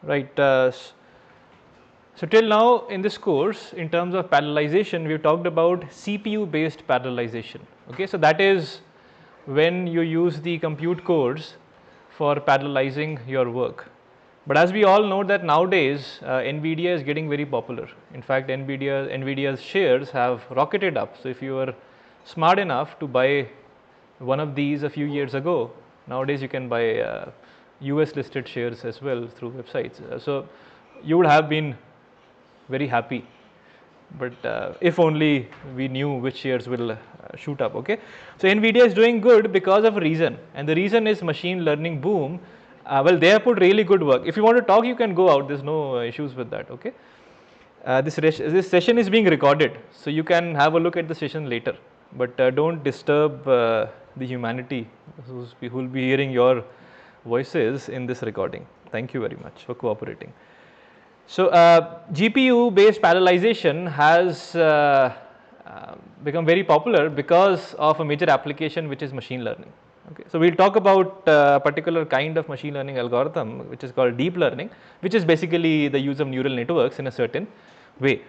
right? So till now in this course, in terms of parallelization, we've talked about CPU based parallelization. Okay, so that is when you use the compute cores for parallelizing your work. But as we all know that nowadays NVIDIA is getting very popular. In fact, NVIDIA's shares have rocketed up. So if you were smart enough to buy one of these a few years ago, nowadays you can buy US listed shares as well through websites. So you would have been very happy, but if only we knew which shares will shoot up. Okay, so NVIDIA is doing good because of a reason, and the reason is machine learning boom. Well, they have put really good work. If you want to talk, you can go out. There's no issues with that. Okay, this session is being recorded, so you can have a look at the session later. But don't disturb the humanity who will be hearing your voices in this recording. Thank you very much for cooperating. So GPU based parallelization has become very popular because of a major application, which is machine learning. Okay, so we'll talk about a particular kind of machine learning algorithm, which is called deep learning, which is basically the use of neural networks in a certain way.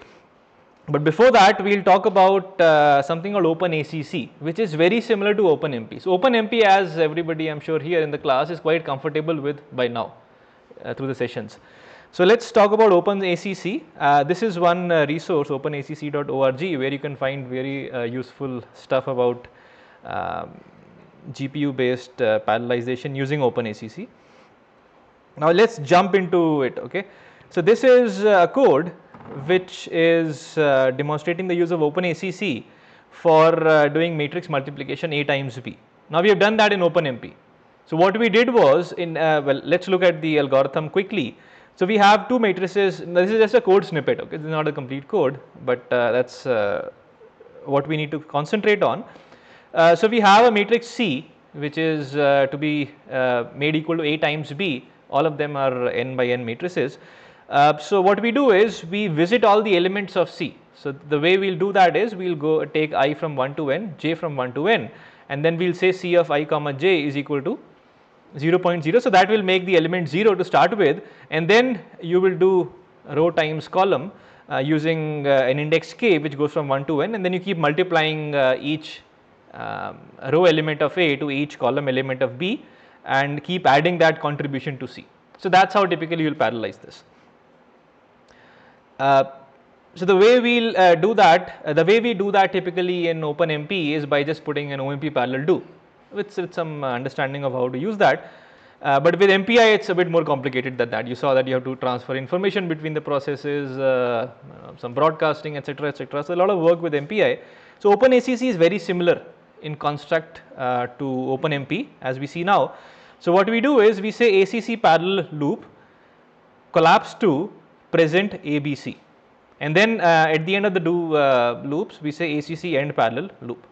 But before that, we'll talk about something called OpenACC, which is very similar to OpenMP. So OpenMP, as everybody I'm sure here in the class is quite comfortable with by now through the sessions. So let's talk about OpenACC. This is one resource, openacc.org, where you can find very useful stuff about GPU based parallelization using OpenACC. Now let's jump into it. Okay, so this is a code which is demonstrating the use of OpenACC for doing matrix multiplication A times B. Now we have done that in OpenMP. So what we did was well, let's look at the algorithm quickly. So we have two matrices. This is just a code snippet. Okay, this is not a complete code, but that's what we need to concentrate on. So we have a matrix C, which is to be made equal to A times B. All of them are n by n matrices. So what we do is we visit all the elements of C. So the way we'll do that is we'll go take I from 1 to n, j from 1 to n, and then we'll say C of I comma j is equal to 0.0. So that will make the element 0 to start with, and then you will do row times column using an index k, which goes from 1 to n, and then you keep multiplying each row element of A to each column element of B, and keep adding that contribution to C. So that's how typically you will parallelize this. So the way we'll do that, the way we do that typically in OpenMP is by just putting an OMP parallel do with some understanding of how to use that. But with MPI, it's a bit more complicated than that. You saw that you have to transfer information between the processes, some broadcasting, etc., etc. So a lot of work with MPI. So OpenACC is very similar in construct to OpenMP, as we see now. So what we do is we say ACC parallel loop collapse to present ABC, and then at the end of the do loops we say ACC end parallel loop.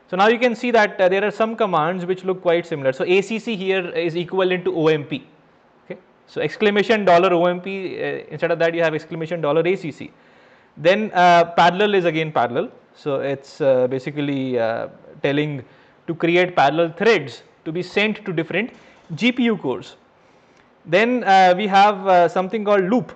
So now you can see that there are some commands which look quite similar. So ACC here is equivalent to OMP. Okay, so exclamation dollar $OMP, instead of that you have exclamation dollar $ACC. Then parallel is again parallel. So it's basically telling to create parallel threads to be sent to different GPU cores. Then we have something called loop.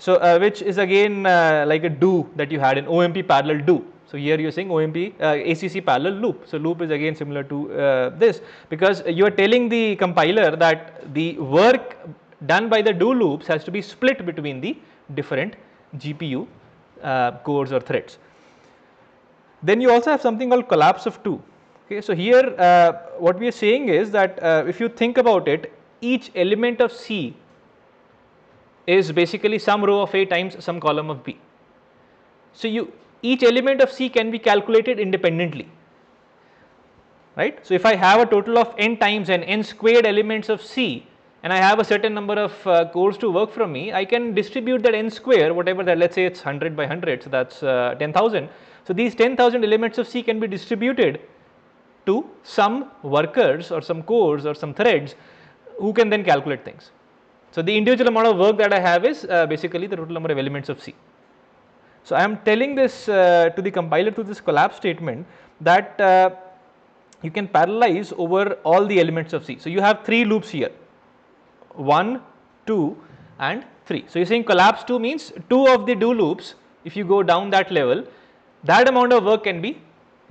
So which is again like a do that you had in OMP parallel do. So here you are saying OMP ACC parallel loop. So loop is again similar to this, because you are telling the compiler that the work done by the do loops has to be split between the different GPU cores or threads. Then you also have something called collapse of 2. Okay, so here what we are saying is that if you think about it, each element of C is basically some row of A times some column of B. So each element of C can be calculated independently, right? So if I have a total of n times n squared elements of C, and I have a certain number of cores to work from me, I can distribute that n square, whatever that, let's say it's 100 by 100, so that's 10,000. So these 10,000 elements of C can be distributed to some workers or some cores or some threads who can then calculate things. So the individual amount of work that I have is basically the total number of elements of C. So I am telling this to the compiler through this collapse statement that you can parallelize over all the elements of C. So you have 3 loops here, 1, 2, and 3. So, you are saying collapse 2 means 2 of the do loops, if you go down that level, that amount of work can be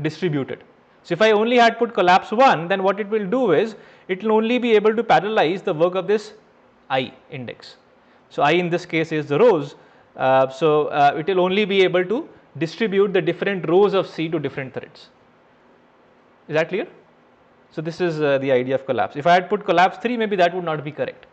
distributed. So, if I only had put collapse 1, then what it will do is it will only be able to parallelize the work of this I index. So, I in this case is the rows. It will only be able to distribute the different rows of C to different threads. Is that clear? So, this is the idea of collapse. If I had put collapse 3, maybe that would not be correct.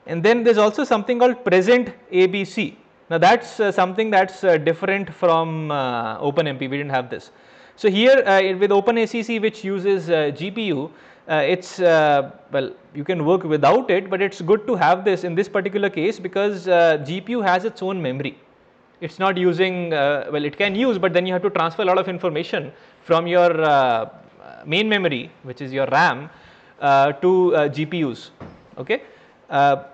And then there is also something called present ABC. Now, that is something that is different from OpenMP, we did not have this. So, here with OpenACC, which uses GPU, it's well, you can work without it, but it's good to have this in this particular case because GPU has its own memory. It's not using well, it can use, but then you have to transfer a lot of information from your main memory, which is your RAM, to GPUs. Okay.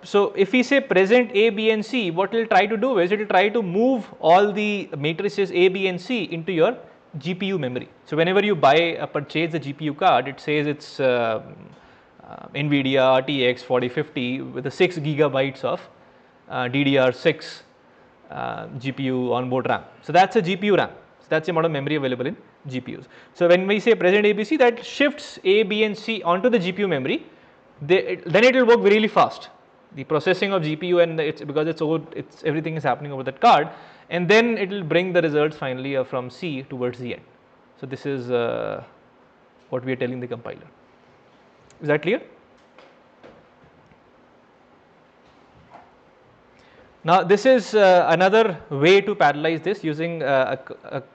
So, if we say present A, B and C, what it will try to do is it will try to move all the matrices A, B and C into your GPU memory. So, whenever you purchase the GPU card, it says it's NVIDIA RTX 4050 with a 6 gigabytes of DDR6 GPU onboard RAM. So, that is a GPU RAM. So, that is the amount of memory available in GPUs. So, when we say present ABC, that shifts A, B and C onto the GPU memory, then it will work really fast. The processing of GPU and because everything is happening over that card, and then it will bring the results finally from C towards the end. So, this is what we are telling the compiler. Is that clear? Now, this is another way to parallelize this using a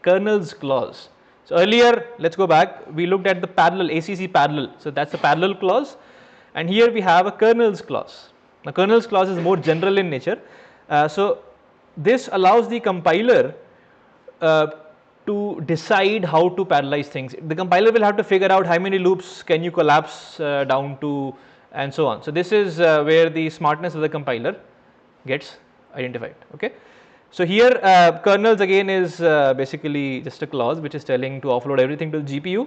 kernel's clause. So, earlier, let us go back, we looked at the parallel ACC parallel. So, that is the parallel clause, and here we have a kernel's clause. Now, kernel's clause is more general in nature. So, this allows the compiler to decide how to parallelize things. The compiler will have to figure out how many loops can you collapse down to and so on. So, this is where the smartness of the compiler gets identified. Okay. So, here kernels again is basically just a clause which is telling to offload everything to the GPU.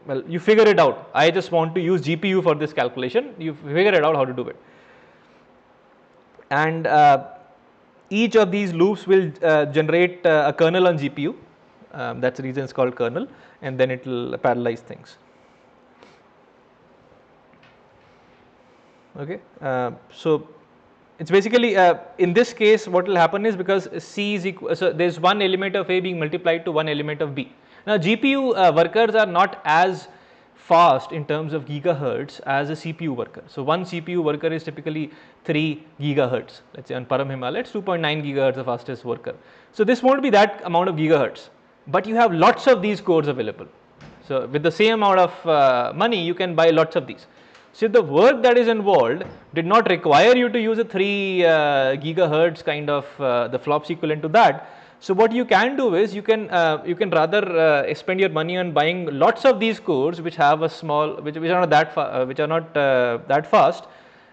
Well, you figure it out. I just want to use GPU for this calculation. You figure it out how to do it. And each of these loops will generate a kernel on GPU. That is the reason it is called kernel, and then it will parallelize things. Okay. So, it is basically in this case what will happen is because C is equal, so there is one element of A being multiplied to one element of B. Now, GPU workers are not as fast in terms of gigahertz as a CPU worker. So, one CPU worker is typically 3 gigahertz, let us say on Param Himalaya it is 2.9 gigahertz the fastest worker. So, this will not be that amount of gigahertz, but you have lots of these cores available. So, with the same amount of money you can buy lots of these. So, if the work that is involved did not require you to use a 3 gigahertz kind of the flops equivalent to that. So, what you can do is you can rather spend your money on buying lots of these cores which have a small which are not that fast,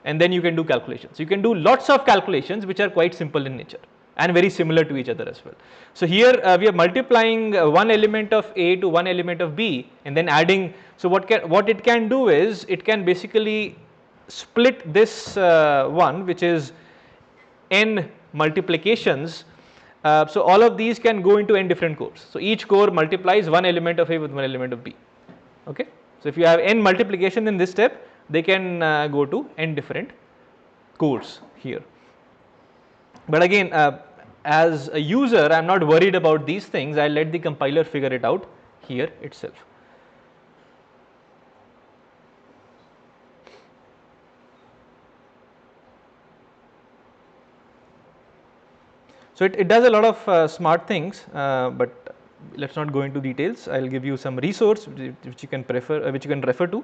and then you can do calculations. You can do lots of calculations which are quite simple in nature and very similar to each other as well. So, here we are multiplying one element of A to one element of B and then adding. So, what it can do is it can basically split this one which is n multiplications. So, all of these can go into n different cores. So, each core multiplies one element of A with one element of B. Okay. So, if you have n multiplication in this step, they can go to n different cores here. But again, as a user, I am not worried about these things. I will let the compiler figure it out here itself. So, it does a lot of smart things, but let us not go into details. I will give you some resource which you can refer to.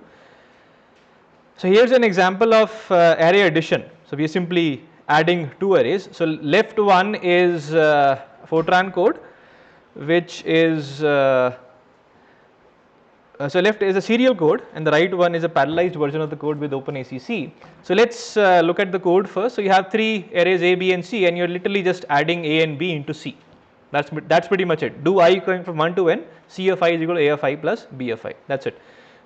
So, here is an example of array addition. So, we are simply adding two arrays. So, left one is Fortran code which is so left is a serial code and the right one is a parallelized version of the code with OpenACC. So, let us look at the code first. So, you have three arrays A, B and C and you are literally just adding A and B into C. That's pretty much it. Do I going from 1 to n, C of I is equal to A of I plus B of I, that is it.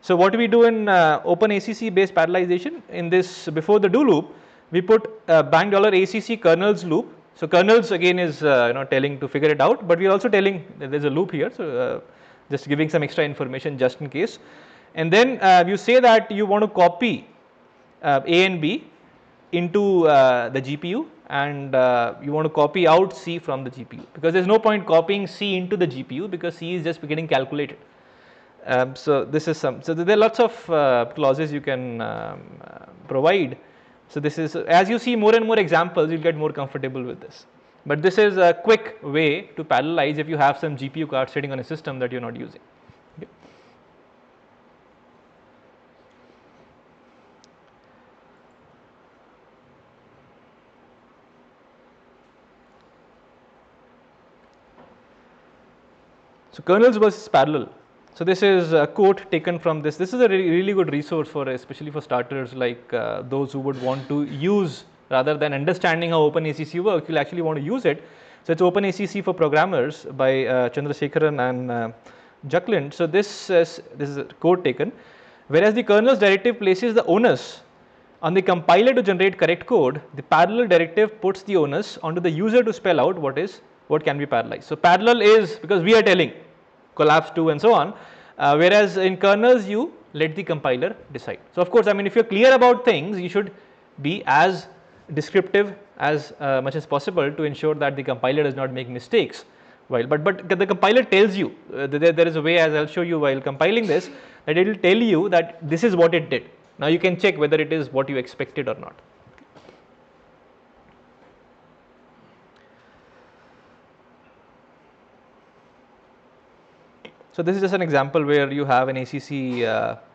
So what we do in OpenACC based parallelization, in this before the do loop, we put bank $ACC kernels loop. So kernels again is telling to figure it out, but we are also telling that there's a loop here. So just giving some extra information just in case. And then you say that you want to copy A and B into the GPU, and you want to copy out C from the GPU, because there's no point copying C into the GPU because C is just getting calculated. So this is so there are lots of clauses you can provide. So this is, as you see more and more examples, you'll get more comfortable with this. But this is a quick way to parallelize if you have some GPU card sitting on a system that you're not using. Okay. So kernels versus parallel. So this is a quote taken from this. This is a really good resource for, especially for starters like those who would want to use, rather than understanding how OpenACC works, you'll actually want to use it. So it's OpenACC for Programmers by Chandrasekharan and Jacqueline. So this is a quote taken. Whereas the kernel's directive places the onus on the compiler to generate correct code, the parallel directive puts the onus onto the user to spell out what can be parallelized. So parallel is because we are telling collapse to and so on, whereas in kernels you let the compiler decide. So of course, I mean, if you're clear about things, you should be as descriptive as much as possible to ensure that the compiler does not make mistakes. But the compiler tells you, there is a way, as I'll show you while compiling this, that it will tell you that this is what it did. Now you can check whether it is what you expected or not. So this is just an example where you have an ACC.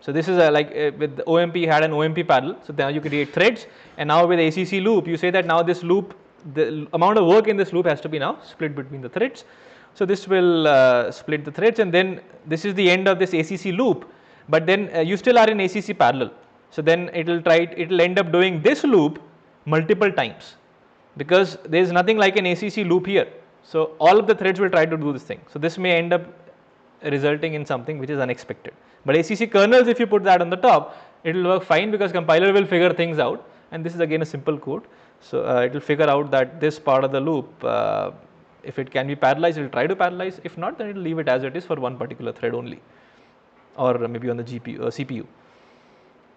So this is with the OMP, you had an OMP parallel. So now you create threads, and now with ACC loop, you say that now this loop, the amount of work in this loop has to be now split between the threads. So this will split the threads, and then this is the end of this ACC loop. But then you still are in ACC parallel. So then it will end up doing this loop multiple times, because there is nothing like an ACC loop here. So all of the threads will try to do this thing. So this may end up resulting in something which is unexpected. But ACC kernels, if you put that on the top, it will work fine because compiler will figure things out, and this is again a simple code. So it will figure out that this part of the loop, if it can be parallelized, it will try to parallelize. If not, then it will leave it as it is for one particular thread only, or maybe on the GPU or CPU.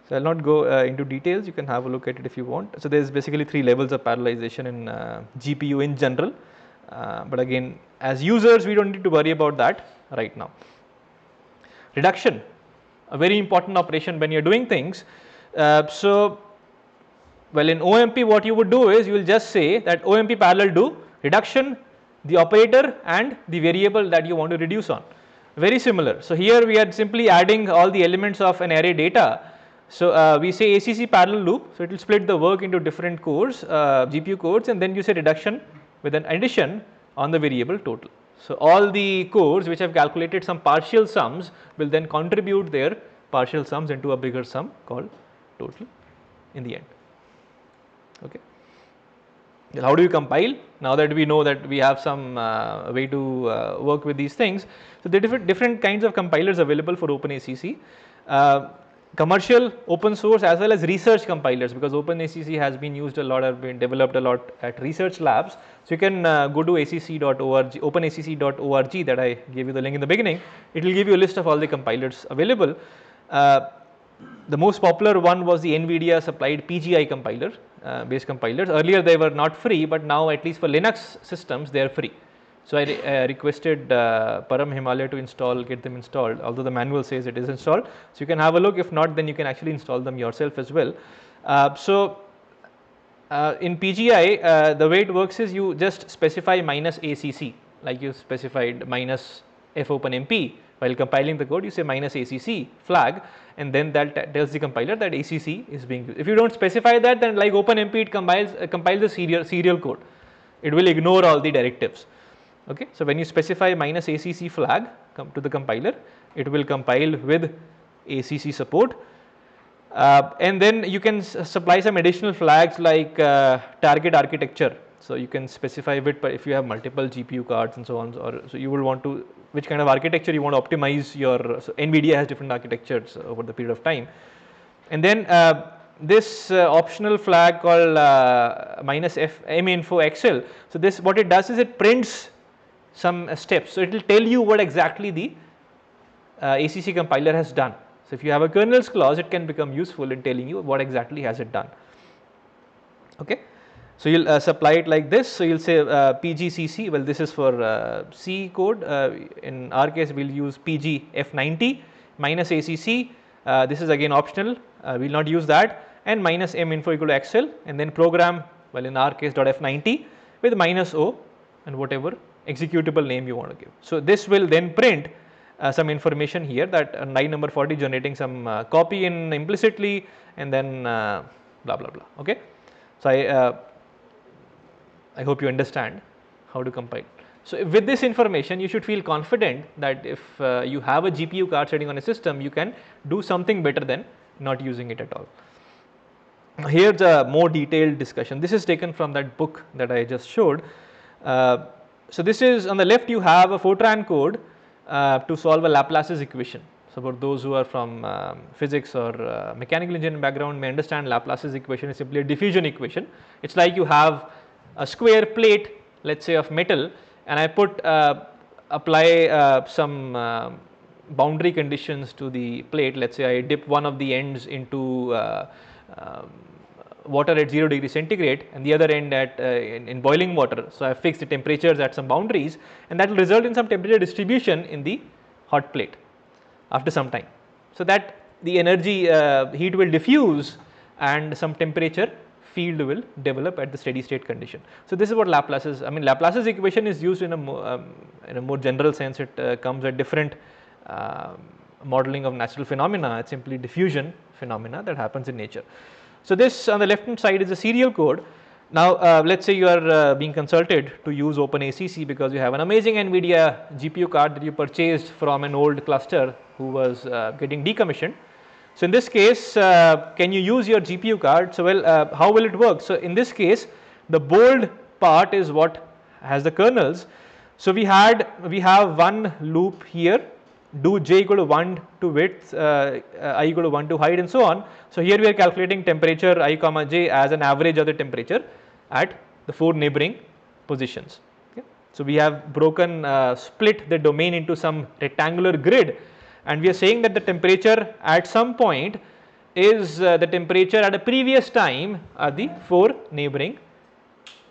So I will not go into details. You can have a look at it if you want. So there is basically 3 levels of parallelization in GPU in general. But again, as users, we don't need to worry about that right now. Reduction, a very important operation when you're doing things. So, well, in OMP, what you would do is you will just say that OMP parallel do reduction, the operator, and the variable that you want to reduce on. Very similar. So here we are simply adding all the elements of an array data. So we say ACC parallel loop. So it will split the work into different cores, GPU cores, and then you say reduction with an addition on the variable total. So all the cores which have calculated some partial sums will then contribute their partial sums into a bigger sum called total in the end. Okay. Well, how do you compile? Now that we know that we have some way to work with these things. So there are different kinds of compilers available for OpenACC. Commercial, open source, as well as research compilers, because OpenACC has been used a lot, have been developed a lot at research labs. So you can go to acc.org, openacc.org, that I gave you the link in the beginning. It will give you a list of all the compilers available. The most popular one was the NVIDIA supplied PGI compiler, based compilers. Earlier they were not free, but now at least for Linux systems they are free. So I requested Param Himalaya to get them installed, although the manual says it is installed. So you can have a look. If not, then you can actually install them yourself as well. In PGI, the way it works is you just specify -ACC, like you specified minus fopenmp. While compiling the code, you say -ACC flag, and then that tells the compiler that ACC is being used. If you don't specify that, then like OpenMP, it compiles the serial code. It will ignore all the directives. Okay, so when you specify -ACC flag to the compiler, it will compile with ACC support, and then you can supply some additional flags like target architecture. So you can specify it, but if you have multiple GPU cards and so on, or so you will want to, which kind of architecture you want to optimize your, so NVIDIA has different architectures over the period of time. And then this optional flag called minus minfo XL. So this, what it does is it prints some steps. So it will tell you what exactly the ACC compiler has done. So if you have a kernel's clause, it can become useful in telling you what exactly has it done. Okay. So you'll supply it like this. So you'll say PGCC. Well, this is for C code. In our case, we'll use PG F90 minus ACC. This is again optional. We'll not use that. And minus minfo equal to XL, and then program, well, in our case .F90 with minus O and whatever executable name you want to give. So this will then print some information here, that line number 40 generating some copy in implicitly, and then blah blah blah. Okay. So I hope you understand how to compile. So with this information, you should feel confident that if you have a GPU card sitting on a system, you can do something better than not using it at all. Here's a more detailed discussion. This is taken from that book that I just showed. So this is, on the left you have a Fortran code to solve a Laplace's equation. So for those who are from physics or mechanical engineering background may understand, Laplace's equation is simply a diffusion equation. It's like you have a square plate, let's say of metal, and I apply some boundary conditions to the plate. Let's say I dip one of the ends into water at 0 degree centigrade and the other end at in boiling water. So I fix the temperatures at some boundaries, and that will result in some temperature distribution in the hot plate after some time. So that the energy heat will diffuse and some temperature field will develop at the steady state condition. So this is what Laplace's, I mean, Laplace's equation is used in a more general sense. It comes at different modeling of natural phenomena. It's simply diffusion phenomena that happens in nature. So this on the left hand side is a serial code. Now let's say you are being consulted to use OpenACC because you have an amazing NVIDIA GPU card that you purchased from an old cluster who was getting decommissioned. So in this case, can you use your GPU card? So well, how will it work? So in this case, the bold part is what has the kernels. So we have one loop here, do j equal to 1 to width, I equal to 1 to height, and so on. So here we are calculating temperature I comma j as an average of the temperature at the 4 neighboring positions. Okay. So we have broken, split the domain into some rectangular grid, and we are saying that the temperature at some point is the temperature at a previous time at the 4 neighboring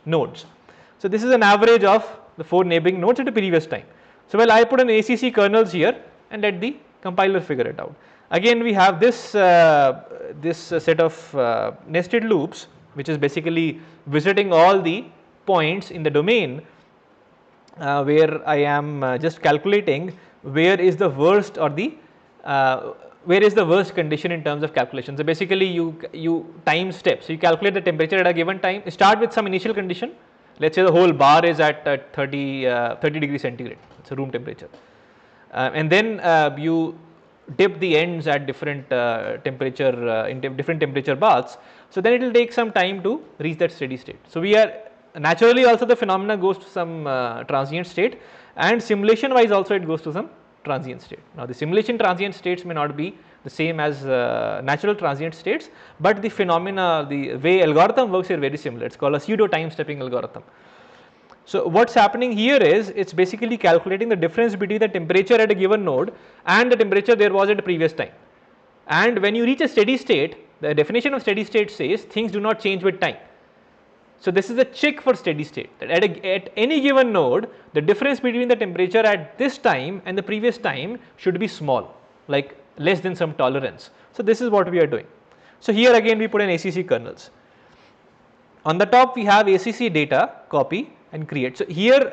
nodes. So this is an average of the 4 neighboring nodes at a previous time. So well, I put an ACC kernels here and let the compiler figure it out. Again, we have this set of nested loops, which is basically visiting all the points in the domain where I am just calculating where is the worst or the where is the worst condition in terms of calculation. So basically you time steps. So you calculate the temperature at a given time. Start with some initial condition. Let's say the whole bar is at 30 degrees centigrade. It's a room temperature, and then you dip the ends at different temperature in different temperature baths. So then it will take some time to reach that steady state. So we are naturally also the phenomena goes to some transient state, and simulation wise also it goes to some transient state. Now the simulation transient states may not be the same as natural transient states, but the phenomena, the way algorithm works, are very similar. It's called a pseudo time stepping algorithm. So what's happening here is it's basically calculating the difference between the temperature at a given node and the temperature there was at the previous time. And when you reach a steady state, the definition of steady state says things do not change with time. So this is a check for steady state, that at any given node, the difference between the temperature at this time and the previous time should be small, like less than some tolerance. So this is what we are doing. So here again we put in ACC kernels. On the top we have ACC data, copy and create. So here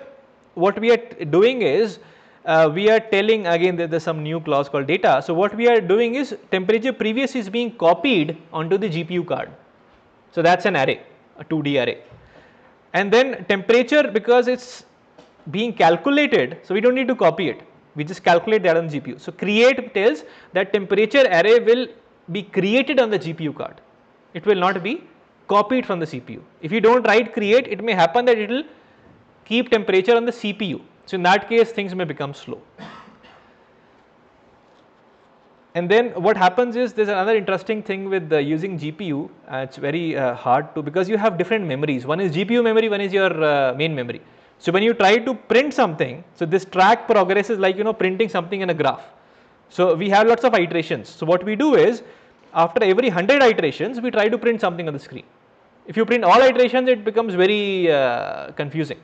what we are doing is we are telling, again there is some new clause called data. So what we are doing is temperature previous is being copied onto the GPU card. So that's an array, a 2D array, and then temperature, because it's being calculated, so we don't need to copy it, we just calculate that on GPU. So create tells that temperature array will be created on the GPU card, it will not be copy it from the CPU. If you don't write create, it may happen that it will keep temperature on the CPU. So in that case, things may become slow. And then what happens is there's another interesting thing with using GPU. It's very hard to, because you have different memories. One is GPU memory, one is your main memory. So when you try to print something, so this track progress is like, printing something in a graph. So we have lots of iterations. So what we do is, after every 100 iterations, we try to print something on the screen. If you print all iterations, it becomes very confusing.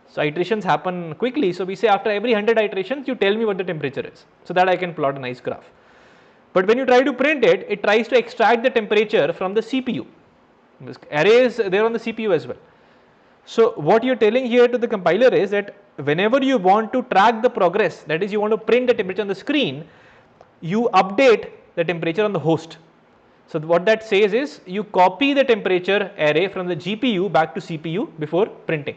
So iterations happen quickly. So we say after every 100 iterations, you tell me what the temperature is, so that I can plot a nice graph. But when you try to print it, it tries to extract the temperature from the CPU. Arrays, they are on the CPU as well. So what you're telling here to the compiler is that whenever you want to track the progress, that is, you want to print the temperature on the screen, you update the temperature on the host. So what that says is, you copy the temperature array from the GPU back to CPU before printing.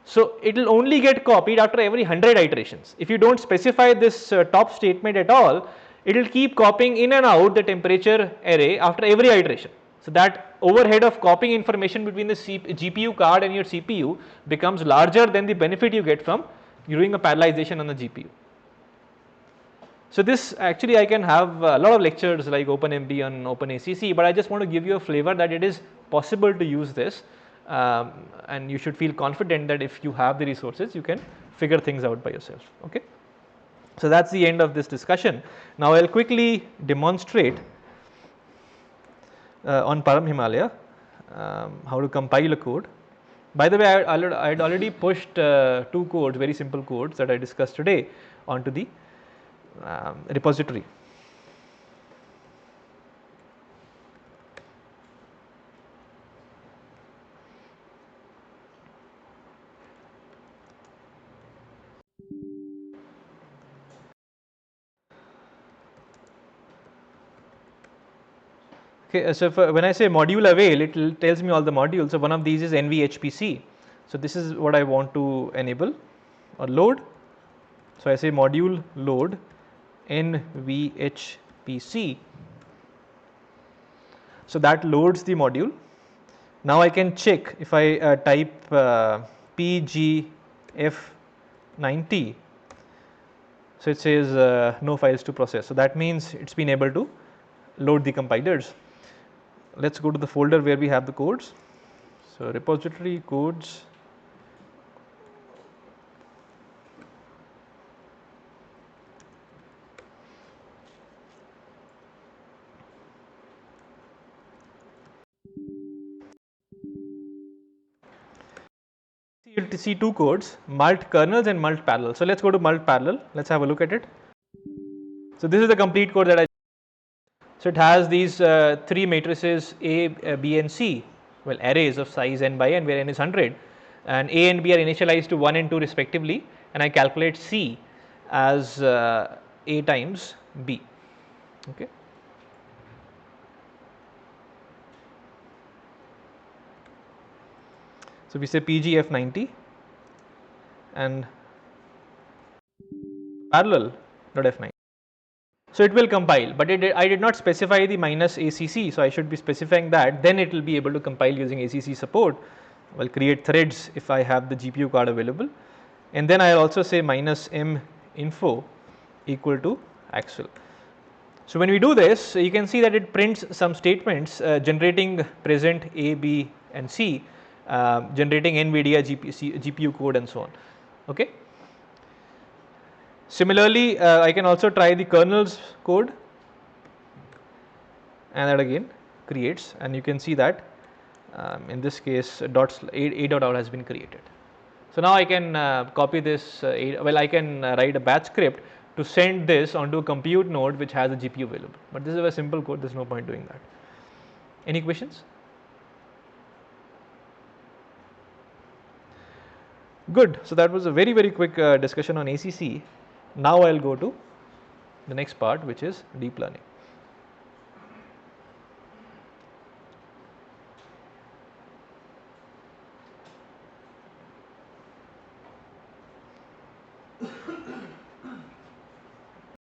So it will only get copied after every 100 iterations. If you don't specify this top statement at all, it will keep copying in and out the temperature array after every iteration. So that overhead of copying information between the GPU card and your CPU becomes larger than the benefit you get from doing a parallelization on the GPU. So this actually, I can have a lot of lectures like OpenMP on OpenACC, but I just want to give you a flavor that it is possible to use this, and you should feel confident that if you have the resources, you can figure things out by yourself. Okay. So that's the end of this discussion. Now I'll quickly demonstrate on Param Himalaya how to compile a code. By the way, I had already pushed 2 codes, very simple codes that I discussed today, onto the repository. Okay, so when I say module avail, it tells me all the modules. So one of these is HPSC. So this is what I want to enable or load. So I say module load HPSC. So that loads the module. Now I can check if I type PGF90. So it says no files to process. So that means it's been able to load the compilers. Let's go to the folder where we have the codes. So repository codes. You'll see 2 codes, mult kernels and mult parallel. So let's go to mult parallel. Let's have a look at it. So this is the complete code that I. So it has these 3 matrices A, B and C, well, arrays of size n by n, where n is 100, and A and B are initialized to 1 and 2 respectively, and I calculate C as A times B. Okay. So we say PGF90 and parallel.F9. So it will compile, but I did not specify the -ACC, so I should be specifying that. Then it will be able to compile using ACC support. I'll create threads if I have the GPU card available, and then I'll also say -m info equal to Axel. So when we do this, you can see that it prints some statements generating present A, B and C, generating NVIDIA GPU code and so on. Okay. Similarly, I can also try the kernel's code, and that again creates, and you can see that in this case a.out has been created. So now I can copy this, I can write a batch script to send this onto a compute node which has a GPU available. But this is a very simple code, there's no point doing that. Any questions? Good. So that was a very, very quick discussion on ACC. Now I'll go to the next part, which is deep learning.